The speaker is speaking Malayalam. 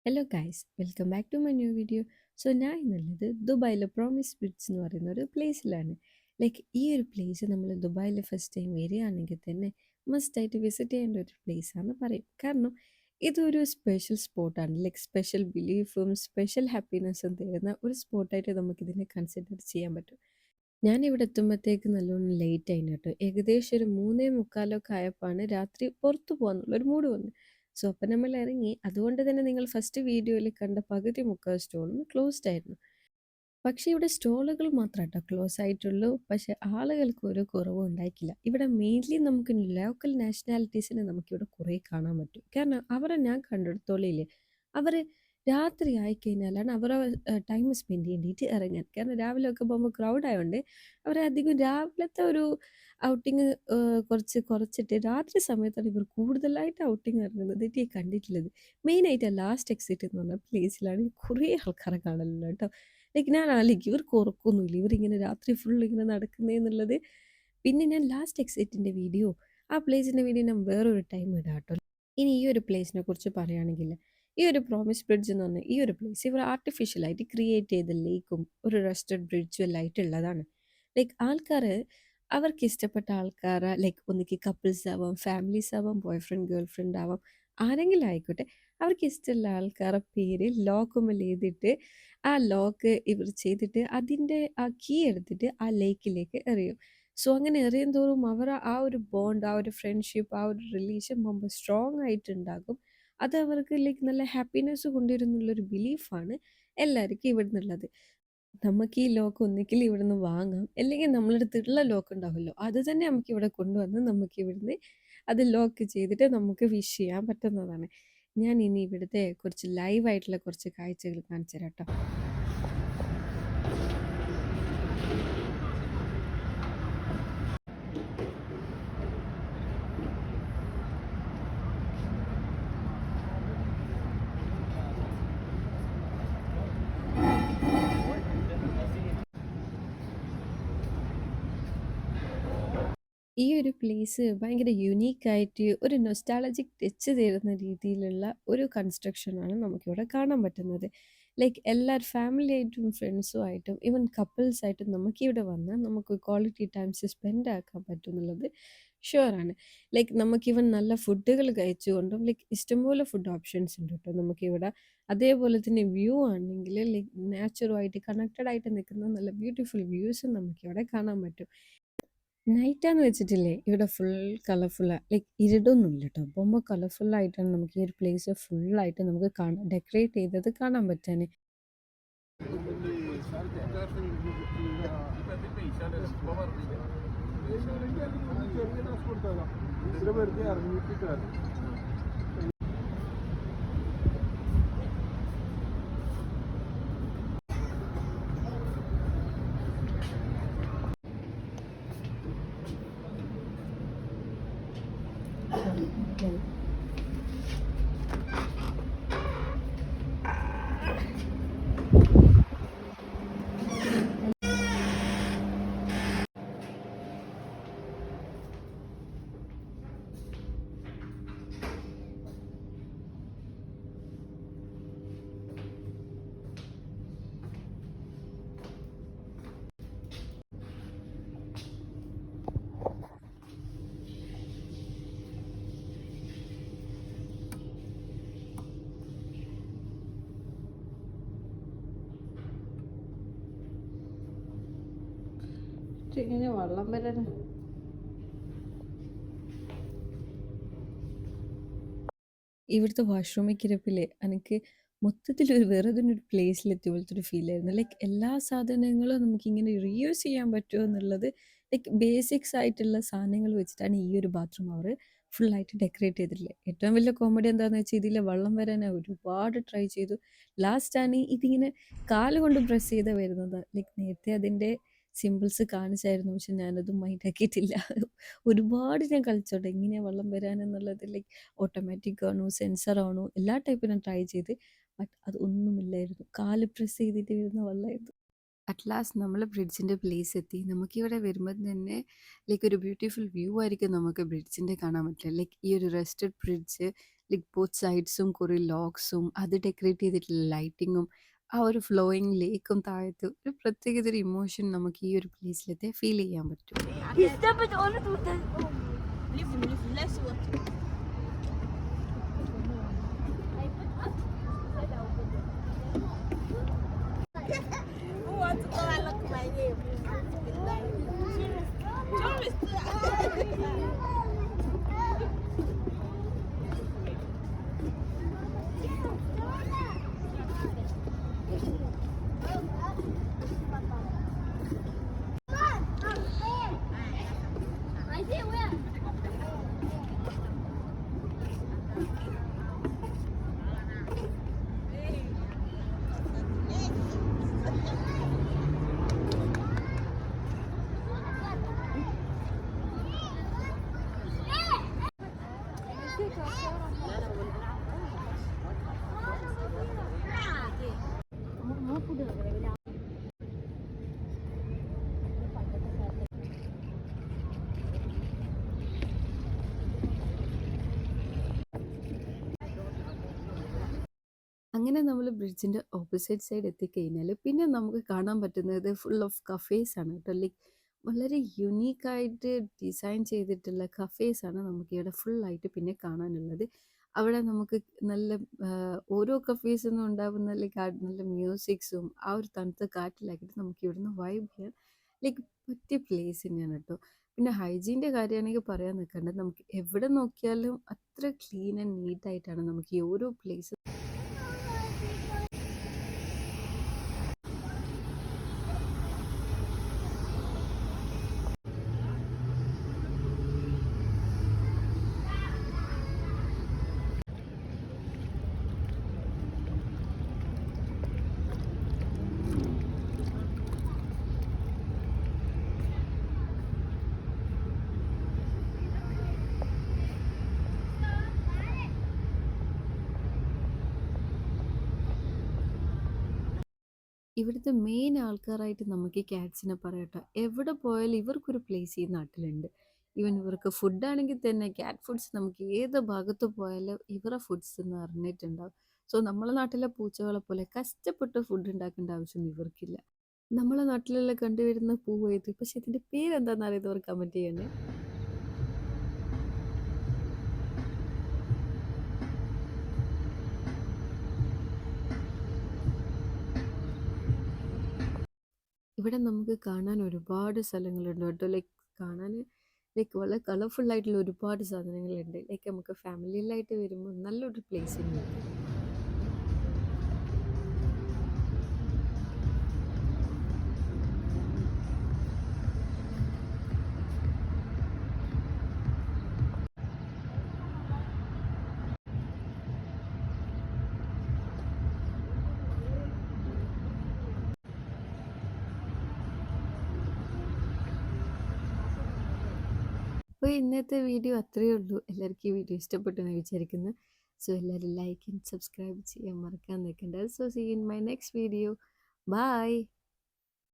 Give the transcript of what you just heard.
Hello guys welcome back to my new video. So ഞാൻ ഇന്നുള്ളത് ദുബായിലെ പ്രോമിസ് ബീച്ച് എന്ന് പറയുന്ന ഒരു പ്ലേസിലാണ്. ഈ ഒരു പ്ലേസ് നമ്മൾ ദുബായിൽ ഫസ്റ്റ് ടൈം വരികയാണെങ്കിൽ തന്നെ മസ്റ്റായിട്ട് വിസിറ്റ് ചെയ്യേണ്ട ഒരു പ്ലേസ് ആണെന്ന് പറയും. കാരണം ഇതൊരു സ്പെഷ്യൽ സ്പോട്ടാണ്. സ്പെഷ്യൽ ബിലീഫും സ്പെഷ്യൽ ഹാപ്പിനെസ്സും തരുന്ന ഒരു സ്പോട്ടായിട്ട് നമുക്കിതിനെ കൺസിഡർ ചെയ്യാൻ പറ്റും. ഞാൻ ഇവിടെ എത്തുമ്പോഴത്തേക്ക് നല്ലോണം ലേറ്റ് ആയിന് കേട്ടോ. ഏകദേശം ഒരു 3:45 ആയപ്പോഴാണ് രാത്രി പുറത്തു പോകാന്നുള്ളൊരു മൂഡ് വന്നത്. സോ അപ്പം നമ്മൾ ഇറങ്ങി. അതുകൊണ്ട് തന്നെ നിങ്ങൾ ഫസ്റ്റ് വീഡിയോയിൽ കണ്ട പകുതി മുക്കാൽ സ്റ്റോളും ക്ലോസ്ഡ് ആയിരുന്നു. പക്ഷേ ഇവിടെ സ്റ്റോളുകൾ മാത്രം കേട്ടോ ക്ലോസ് ആയിട്ടുള്ളൂ. പക്ഷേ ആളുകൾക്ക് ഒരു കുറവും ഉണ്ടായിട്ടില്ല. ഇവിടെ മെയിൻലി നമുക്ക് ലോക്കൽ നാഷണാലിറ്റീസിനെ നമുക്കിവിടെ കുറേ കാണാൻ പറ്റും. കാരണം അവരെ ഞാൻ കണ്ടെടുത്തോളില്ലേ, അവർ രാത്രി ആയിക്കഴിഞ്ഞാലാണ് അവർ ടൈം സ്പെൻഡ് ചെയ്യേണ്ടിയിട്ട് ഇറങ്ങാൻ. കാരണം രാവിലെ ഒക്കെ പോകുമ്പോൾ ക്രൗഡ് ആയതുകൊണ്ട് അവരധികം രാവിലത്തെ ഒരു ഔട്ടിങ് കുറച്ച് കുറച്ചിട്ട് രാത്രി സമയത്താണ് ഇവർ കൂടുതലായിട്ട് ഔട്ടിങ് ഇറങ്ങുന്നത്. ഇത് ഈ കണ്ടിട്ടുള്ളത് മെയിനായിട്ട് ലാസ്റ്റ് എക്സിറ്റ് എന്ന് പറഞ്ഞ പ്ലേസിലാണ് കുറേ ആൾക്കാരെ കാണലുണ്ട് കേട്ടോ. ഞാൻ ആലോചിക്കും ഇവർക്ക് ഉറക്കമൊന്നുമില്ല, ഇവരിങ്ങനെ രാത്രി ഫുൾ ഇങ്ങനെ നടക്കുന്നതെന്നുള്ളത്. പിന്നെ ഞാൻ ലാസ്റ്റ് എക്സിറ്റിൻ്റെ വീഡിയോ, ആ പ്ലേസിൻ്റെ വീഡിയോ ഞാൻ വേറൊരു ടൈം ഇടാം കേട്ടോ. ഇനി ഈ ഒരു പ്ലേസിനെ കുറിച്ച് പറയുകയാണെങ്കിൽ, ഈ ഒരു പ്രോമിസ് ബ്രിഡ്ജ് എന്ന് പറഞ്ഞാൽ ഈ ഒരു പ്ലേസ് ഇവർ ആർട്ടിഫിഷ്യലായിട്ട് ക്രിയേറ്റ് ചെയ്ത ലേക്കും ഒരു റെസ്റ്റഡ് ബ്രിഡ്ജും എല്ലാം ആയിട്ടുള്ളതാണ്. ആൾക്കാർ അവർക്ക് ഇഷ്ടപ്പെട്ട ആൾക്കാരെ ഒന്നിക്ക് കപ്പിൾസ് ആവാം, ഫാമിലീസ് ആവാം, ബോയ് ഫ്രണ്ട് ഗേൾ ഫ്രണ്ട് ആവാം, ആരെങ്കിലും ആയിക്കോട്ടെ, അവർക്ക് ഇഷ്ടമുള്ള ആൾക്കാരെ പേര് ലോക്കുമ്മൽ എഴുതിയിട്ട് ആ ലോക്ക് ഇവർ ചെയ്തിട്ട് അതിൻ്റെ ആ കീ എടുത്തിട്ട് ആ ലേക്കിലേക്ക് എറിയും. സോ അങ്ങനെ എറിയും തോറും അവർ ആ ഒരു ബോണ്ട്, ആ ഒരു ഫ്രണ്ട്ഷിപ്പ്, ആ ഒരു റിലേഷൻ ரொம்ப സ്ട്രോങ് ആയിട്ടുണ്ടാകും. അത് അവർക്ക് നല്ല ഹാപ്പിനെസ് കൊണ്ടുവരുന്നുള്ളൊരു ബിലീഫാണ് എല്ലാവർക്കും ഇവിടെ നിന്നുള്ളത്. നമുക്ക് ഈ ലോക്ക് ഒന്നിക്കിൽ ഇവിടുന്ന് വാങ്ങാം, അല്ലെങ്കിൽ നമ്മളടുത്തുള്ള ലോക്ക് ഉണ്ടാവുമല്ലോ അത് തന്നെ നമുക്ക് ഇവിടെ കൊണ്ടുവന്ന് നമുക്ക് ഇവിടുന്ന് അത് ലോക്ക് ചെയ്തിട്ട് നമുക്ക് വിഷ് ചെയ്യാൻ പറ്റുന്നതാണ്. ഞാൻ ഇനി ഇവിടുത്തെ കുറച്ച് ലൈവായിട്ടുള്ള കുറച്ച് കാഴ്ചകൾ കാണിച്ചു തരാം കേട്ടോ. ഈ ഒരു പ്ലേസ് ഭയങ്കര യുണീക്കായിട്ട് ഒരു നൊസ്റ്റാളജിക് ടച്ച് തരുന്ന രീതിയിലുള്ള ഒരു കൺസ്ട്രക്ഷനാണ് നമുക്കിവിടെ കാണാൻ പറ്റുന്നത്. എല്ലാവരും ഫാമിലി ആയിട്ടും ഫ്രണ്ട്സും ആയിട്ടും ഈവൻ കപ്പിൾസ് ആയിട്ടും നമുക്കിവിടെ വന്നാൽ നമുക്ക് ക്വാളിറ്റി ടൈംസ് സ്പെൻഡ് ആക്കാൻ പറ്റും എന്നുള്ളത് ഷുവറാണ്. നമുക്ക് ഈവൻ നല്ല ഫുഡുകൾ കഴിച്ചുകൊണ്ടും ഇഷ്ടംപോലെ ഫുഡ് ഓപ്ഷൻസ് ഉണ്ട് കേട്ടോ നമുക്കിവിടെ. അതേപോലെ തന്നെ വ്യൂ ആണെങ്കിൽ നാച്ചുറുമായിട്ട് കണക്റ്റഡ് ആയിട്ട് നിൽക്കുന്ന നല്ല ബ്യൂട്ടിഫുൾ വ്യൂസും നമുക്കിവിടെ കാണാൻ പറ്റും. നൈറ്റാന്ന് വെച്ചിട്ടില്ലേ ഇവിടെ ഫുൾ കളർഫുള്ളാ. ഇരുടൊന്നുമില്ല ട്ടോ. പോകുമ്പോൾ കളർഫുള്ളായിട്ടാണ് നമുക്ക് ഈ ഒരു പ്ലേസ് ഫുള്ളായിട്ട് നമുക്ക് കാണാം, ഡെക്കറേറ്റ് ചെയ്തത് കാണാൻ പറ്റാന്. ഇങ്ങനെ വെള്ളം വരാൻ ഇവിടുത്തെ വാഷ്റൂമിൽ കിടപ്പില്ലേ എനിക്ക് മൊത്തത്തിലൊരു വെറുതെ ഒരു പ്ലേസിലെത്തിയ പോലത്തെ ഒരു ഫീലായിരുന്നു. എല്ലാ സാധനങ്ങളും നമുക്കിങ്ങനെ റീയൂസ് ചെയ്യാൻ പറ്റുമോ എന്നുള്ളത്. ബേസിക്സ് ആയിട്ടുള്ള സാധനങ്ങൾ വെച്ചിട്ടാണ് ഈ ഒരു ബാത്റൂം അവർ ഫുള്ളായിട്ട് ഡെക്കറേറ്റ് ചെയ്തിട്ടുള്ളത്. ഏറ്റവും വലിയ കോമഡി എന്താണെന്ന് വെച്ചാൽ ഇതിൽ വെള്ളം വരാൻ ഒരുപാട് ട്രൈ ചെയ്തു. ലാസ്റ്റാണ് ഇതിങ്ങനെ കാല് കൊണ്ട് പ്രസ് ചെയ്ത് വരുന്നത്. നേരത്തെ അതിൻ്റെ സിമ്പിൾസ് കാണിച്ചായിരുന്നു, പക്ഷെ ഞാനത് മൈൻഡാക്കിയിട്ടില്ല. ഒരുപാട് ഞാൻ കളിച്ചോട്ടെ എങ്ങനെയാണ് വെള്ളം വരാനെന്നുള്ളത്. ഓട്ടോമാറ്റിക് ആണോ സെൻസർ ആണോ എല്ലാ ടൈപ്പിനും ട്രൈ ചെയ്ത്. ബട്ട് അത് ഒന്നുമില്ലായിരുന്നു, കാല് പ്രസ് ചെയ്തിട്ട് വരുന്ന വെള്ളമായിരുന്നു. അറ്റ് ലാസ്റ്റ് നമ്മൾ ബ്രിഡ്ജിൻ്റെ പ്ലേസ് എത്തി. നമുക്കിവിടെ വരുമ്പം തന്നെ ലൈക്ക് ഒരു ബ്യൂട്ടിഫുൾ വ്യൂ ആയിരിക്കും നമുക്ക് ബ്രിഡ്ജിൻ്റെ കാണാൻ പറ്റുക. ലൈക്ക് ഈ ഒരു റെസ്റ്റഡ് ബ്രിഡ്ജ് ലൈക്ക് ബോത്ത് സൈഡ്സും കുറേ ലോക്സും അത് ഡെക്കറേറ്റ് ചെയ്തിട്ടുള്ള ലൈറ്റിങ്ങും ആ ഒരു ഫ്ലോയിങ് ലേക്കും താഴത്ത് ഒരു പ്രത്യേകത ഒരു ഇമോഷൻ നമുക്ക് ഈ ഒരു പ്ലേസിലെത്തി ഫീൽ ചെയ്യാൻ പറ്റും. അങ്ങനെ നമ്മൾ ബ്രിഡ്ജിൻ്റെ ഓപ്പോസിറ്റ് സൈഡ് എത്തിക്കഴിഞ്ഞാൽ പിന്നെ നമുക്ക് കാണാൻ പറ്റുന്നത് ഫുൾ ഓഫ് കഫേസ് ആണ് കേട്ടോ. ലൈക്ക് വളരെ യുണീക്കായിട്ട് ഡിസൈൻ ചെയ്തിട്ടുള്ള കഫേസ് ആണ് നമുക്കിവിടെ ഫുള്ളായിട്ട് പിന്നെ കാണാനുള്ളത്. അവിടെ നമുക്ക് നല്ല ഓരോ കഫേസിൽ നിന്നും ഉണ്ടാകുന്ന ലൈക്ക് നല്ല മ്യൂസിക്സും ആ ഒരു തണുത്ത കാറ്റിലാക്കിയിട്ട് നമുക്ക് ഇവിടുന്ന് വൈബ് ചെയ്യാൻ ലൈക്ക് പറ്റിയ പ്ലേസ് തന്നെയാണ് കേട്ടോ. പിന്നെ ഹൈജീൻ്റെ കാര്യമാണെങ്കിൽ പറയാൻ നിൽക്കേണ്ടത് നമുക്ക് എവിടെ നോക്കിയാലും അത്ര ക്ലീൻ ആൻഡ് നീറ്റായിട്ടാണ് നമുക്ക് ഈ ഓരോ പ്ലേസ്. ഇവിടുത്തെ മെയിൻ ആൾക്കാരായിട്ട് നമുക്ക് ഈ ക്യാറ്റ്സിനെ പറയാട്ടോ. എവിടെ പോയാലും ഇവർക്കൊരു പ്ലേസ് ഈ നാട്ടിലുണ്ട്. ഈവൻ ഇവർക്ക് ഫുഡാണെങ്കിൽ തന്നെ ക്യാറ്റ് ഫുഡ്സ് നമുക്ക് ഏത് ഭാഗത്ത് പോയാലും ഇവരെ ഫുഡ്സ് എന്ന് അറിഞ്ഞിട്ടുണ്ടാവും. സോ നമ്മളെ നാട്ടിലെ പൂച്ചകളെ പോലെ കഷ്ടപ്പെട്ട് ഫുഡ് ഉണ്ടാക്കേണ്ട ആവശ്യമൊന്നും ഇവർക്കില്ല. നമ്മളെ നാട്ടിലെല്ലാം കണ്ടുവരുന്ന പൂവ് ഏത്, പക്ഷെ ഇതിൻ്റെ പേരെന്താണെന്ന് അറിയാത്തവർ കമൻറ്റ് ചെയ്യണേ. ഇവിടെ നമുക്ക് കാണാൻ ഒരുപാട് സ്ഥലങ്ങളുണ്ട് കേട്ടോ. ലൈക്ക് കാണാൻ ലൈക്ക് വളരെ കളർഫുൾ ആയിട്ടുള്ള ഒരുപാട് സാധനങ്ങളുണ്ട്. ലൈക്ക് നമുക്ക് ഫാമിലിയിലായിട്ട് വരുമ്പോൾ നല്ലൊരു പ്ലേസ് തന്നെയാണ്. അപ്പോൾ ഇന്നത്തെ വീഡിയോ അത്രയേ ഉള്ളൂ. എല്ലാവർക്കും ഈ വീഡിയോ ഇഷ്ടപ്പെട്ടു എന്ന് വിചാരിക്കുന്നു. സോ എല്ലാവരും ലൈക്ക് ആൻഡ് സബ്സ്ക്രൈബ് ചെയ്യാൻ മറക്കാൻ നിൽക്കേണ്ട. So see in my next video. By.